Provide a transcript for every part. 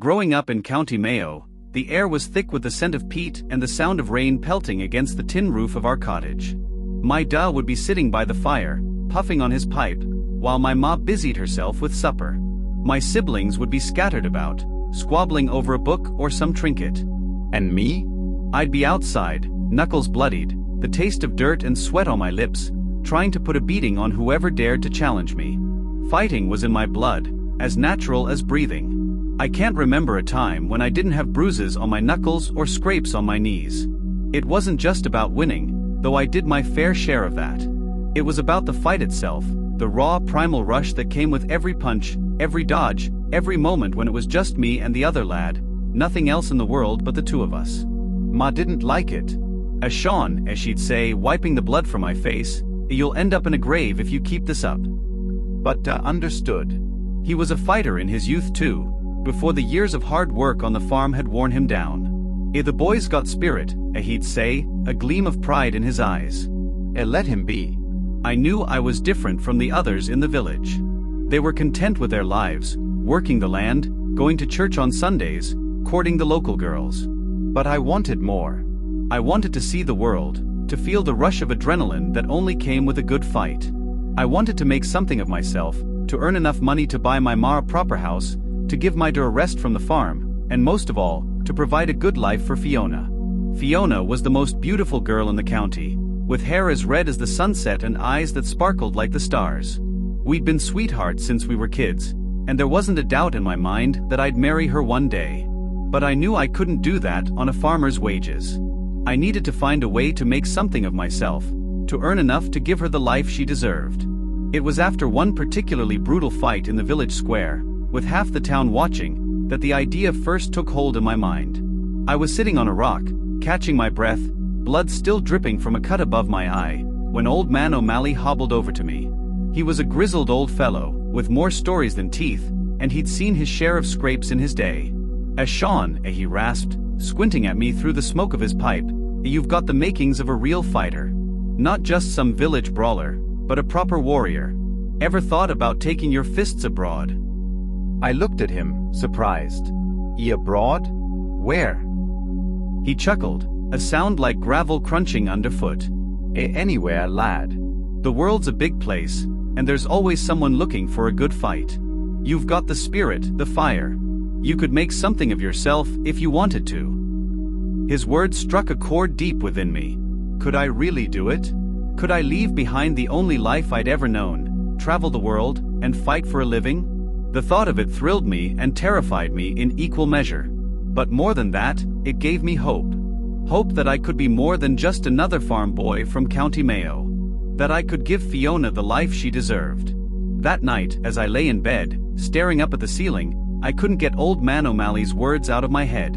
Growing up in County Mayo, the air was thick with the scent of peat and the sound of rain pelting against the tin roof of our cottage. My da would be sitting by the fire, puffing on his pipe, while my ma busied herself with supper. My siblings would be scattered about, squabbling over a book or some trinket. And me? I'd be outside, knuckles bloodied, the taste of dirt and sweat on my lips, trying to put a beating on whoever dared to challenge me. Fighting was in my blood, as natural as breathing. I can't remember a time when I didn't have bruises on my knuckles or scrapes on my knees. It wasn't just about winning, though I did my fair share of that. It was about the fight itself, the raw primal rush that came with every punch, every dodge, every moment when it was just me and the other lad, nothing else in the world but the two of us. Ma didn't like it. Sean, as she'd say, wiping the blood from my face, "You'll end up in a grave if you keep this up." But understood. He was a fighter in his youth too, before the years of hard work on the farm had worn him down. The boy's got spirit, he'd say, a gleam of pride in his eyes. Let him be. I knew I was different from the others in the village. They were content with their lives, working the land, going to church on Sundays, courting the local girls. But I wanted more. I wanted to see the world, to feel the rush of adrenaline that only came with a good fight. I wanted to make something of myself, to earn enough money to buy my ma a proper house, to give my da a rest from the farm, and most of all, to provide a good life for Fiona. Fiona was the most beautiful girl in the county, with hair as red as the sunset and eyes that sparkled like the stars. We'd been sweethearts since we were kids, and there wasn't a doubt in my mind that I'd marry her one day. But I knew I couldn't do that on a farmer's wages. I needed to find a way to make something of myself, to earn enough to give her the life she deserved. It was after one particularly brutal fight in the village square, with half the town watching, that the idea first took hold in my mind. I was sitting on a rock, catching my breath, blood still dripping from a cut above my eye, when Old Man O'Malley hobbled over to me. He was a grizzled old fellow, with more stories than teeth, and he'd seen his share of scrapes in his day. "Sean," he rasped, squinting at me through the smoke of his pipe, "you've got the makings of a real fighter. Not just some village brawler, but a proper warrior. Ever thought about taking your fists abroad?" I looked at him, surprised. Abroad? Where? He chuckled, a sound like gravel crunching underfoot. Anywhere, lad. The world's a big place, and there's always someone looking for a good fight. You've got the spirit, the fire. You could make something of yourself if you wanted to. His words struck a chord deep within me. Could I really do it? Could I leave behind the only life I'd ever known, travel the world, and fight for a living? The thought of it thrilled me and terrified me in equal measure. But more than that, it gave me hope. Hope that I could be more than just another farm boy from County Mayo. That I could give Fiona the life she deserved. That night, as I lay in bed, staring up at the ceiling, I couldn't get Old Man O'Malley's words out of my head.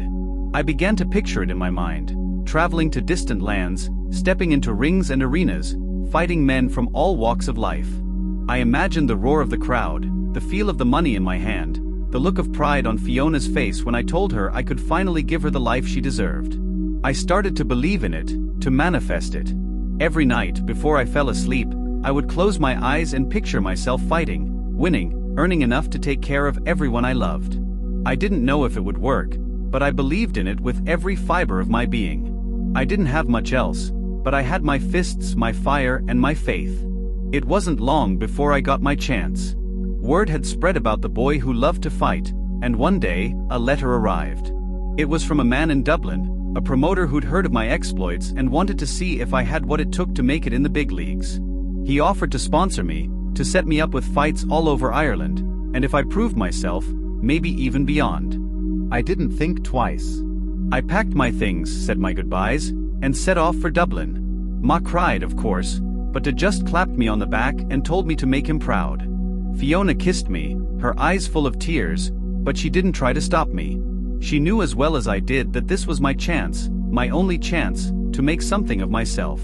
I began to picture it in my mind, traveling to distant lands, stepping into rings and arenas, fighting men from all walks of life. I imagined the roar of the crowd, the feel of the money in my hand, the look of pride on Fiona's face when I told her I could finally give her the life she deserved. I started to believe in it, to manifest it. Every night, before I fell asleep, I would close my eyes and picture myself fighting, winning, earning enough to take care of everyone I loved. I didn't know if it would work, but I believed in it with every fiber of my being. I didn't have much else, but I had my fists, my fire, and my faith. It wasn't long before I got my chance. Word had spread about the boy who loved to fight, and one day, a letter arrived. It was from a man in Dublin, a promoter who'd heard of my exploits and wanted to see if I had what it took to make it in the big leagues. He offered to sponsor me, to set me up with fights all over Ireland, and if I proved myself, maybe even beyond. I didn't think twice. I packed my things, said my goodbyes, and set off for Dublin. Ma cried, of course, but Da just clapped me on the back and told me to make him proud. Fiona kissed me, her eyes full of tears, but she didn't try to stop me. She knew as well as I did that this was my chance, my only chance, to make something of myself.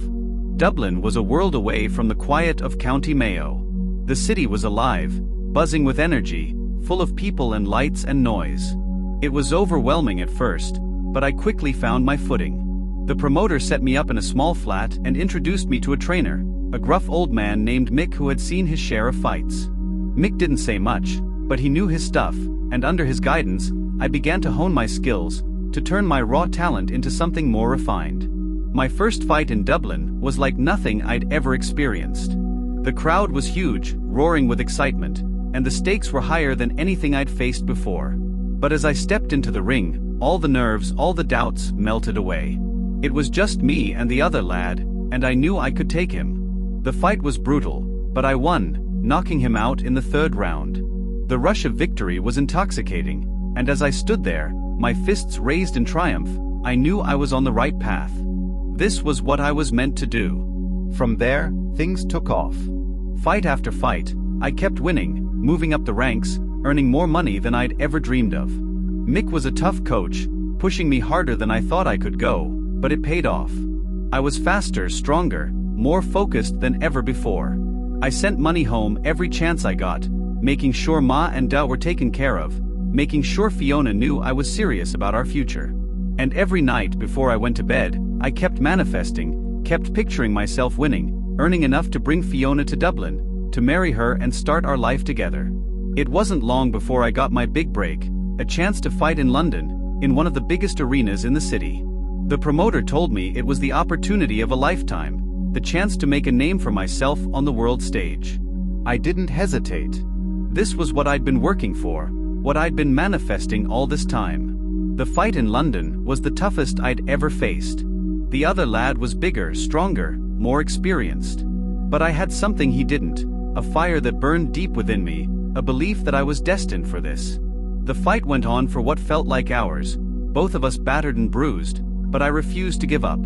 Dublin was a world away from the quiet of County Mayo. The city was alive, buzzing with energy, full of people and lights and noise. It was overwhelming at first, but I quickly found my footing. The promoter set me up in a small flat and introduced me to a trainer, a gruff old man named Mick who had seen his share of fights. Mick didn't say much, but he knew his stuff, and under his guidance, I began to hone my skills, to turn my raw talent into something more refined. My first fight in Dublin was like nothing I'd ever experienced. The crowd was huge, roaring with excitement, and the stakes were higher than anything I'd faced before. But as I stepped into the ring, all the nerves, all the doubts melted away. It was just me and the other lad, and I knew I could take him. The fight was brutal, but I won, knocking him out in the third round. The rush of victory was intoxicating, and as I stood there, my fists raised in triumph, I knew I was on the right path. This was what I was meant to do. From there, things took off. Fight after fight, I kept winning, moving up the ranks, earning more money than I'd ever dreamed of. Mick was a tough coach, pushing me harder than I thought I could go, but it paid off. I was faster, stronger, more focused than ever before. I sent money home every chance I got, making sure Ma and Da were taken care of, making sure Fiona knew I was serious about our future. And every night before I went to bed, I kept manifesting, kept picturing myself winning, earning enough to bring Fiona to Dublin, to marry her and start our life together. It wasn't long before I got my big break, a chance to fight in London, in one of the biggest arenas in the city. The promoter told me it was the opportunity of a lifetime, the chance to make a name for myself on the world stage. I didn't hesitate. This was what I'd been working for, what I'd been manifesting all this time. The fight in London was the toughest I'd ever faced. The other lad was bigger, stronger, more experienced. But I had something he didn't, a fire that burned deep within me, a belief that I was destined for this. The fight went on for what felt like hours, both of us battered and bruised, but I refused to give up.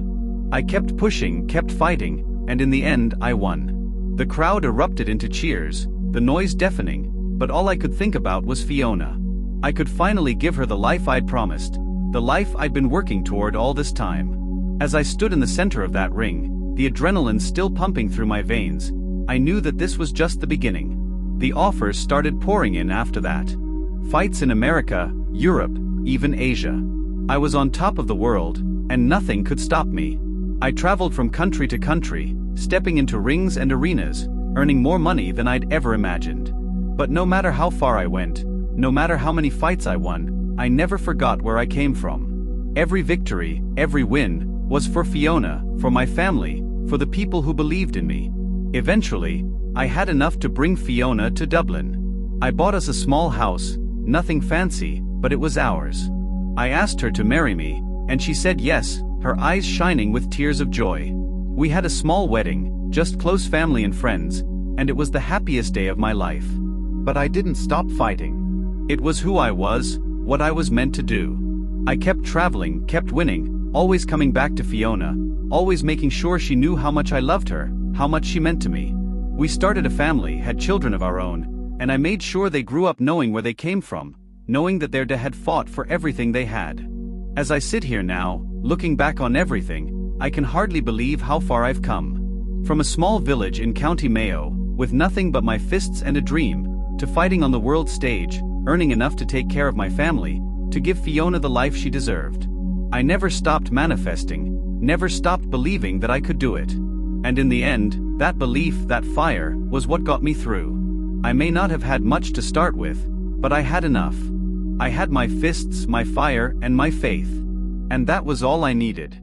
I kept pushing, kept fighting, and in the end I won. The crowd erupted into cheers, the noise deafening, but all I could think about was Fiona. I could finally give her the life I'd promised, the life I'd been working toward all this time. As I stood in the center of that ring, the adrenaline still pumping through my veins, I knew that this was just the beginning. The offers started pouring in after that. Fights in America, Europe, even Asia. I was on top of the world, and nothing could stop me. I traveled from country to country, stepping into rings and arenas, earning more money than I'd ever imagined. But no matter how far I went, no matter how many fights I won, I never forgot where I came from. Every victory, every win, was for Fiona, for my family, for the people who believed in me. Eventually, I had enough to bring Fiona to Dublin. I bought us a small house, nothing fancy, but it was ours. I asked her to marry me, and she said yes, her eyes shining with tears of joy. We had a small wedding, just close family and friends, and it was the happiest day of my life. But I didn't stop fighting. It was who I was, what I was meant to do. I kept traveling, kept winning, always coming back to Fiona, always making sure she knew how much I loved her, how much she meant to me. We started a family, had children of our own, and I made sure they grew up knowing where they came from, knowing that their dad had fought for everything they had. As I sit here now, looking back on everything, I can hardly believe how far I've come. From a small village in County Mayo, with nothing but my fists and a dream, to fighting on the world stage, earning enough to take care of my family, to give Fiona the life she deserved. I never stopped manifesting, never stopped believing that I could do it. And in the end, that belief, that fire, was what got me through. I may not have had much to start with, but I had enough. I had my fists, my fire, and my faith. And that was all I needed.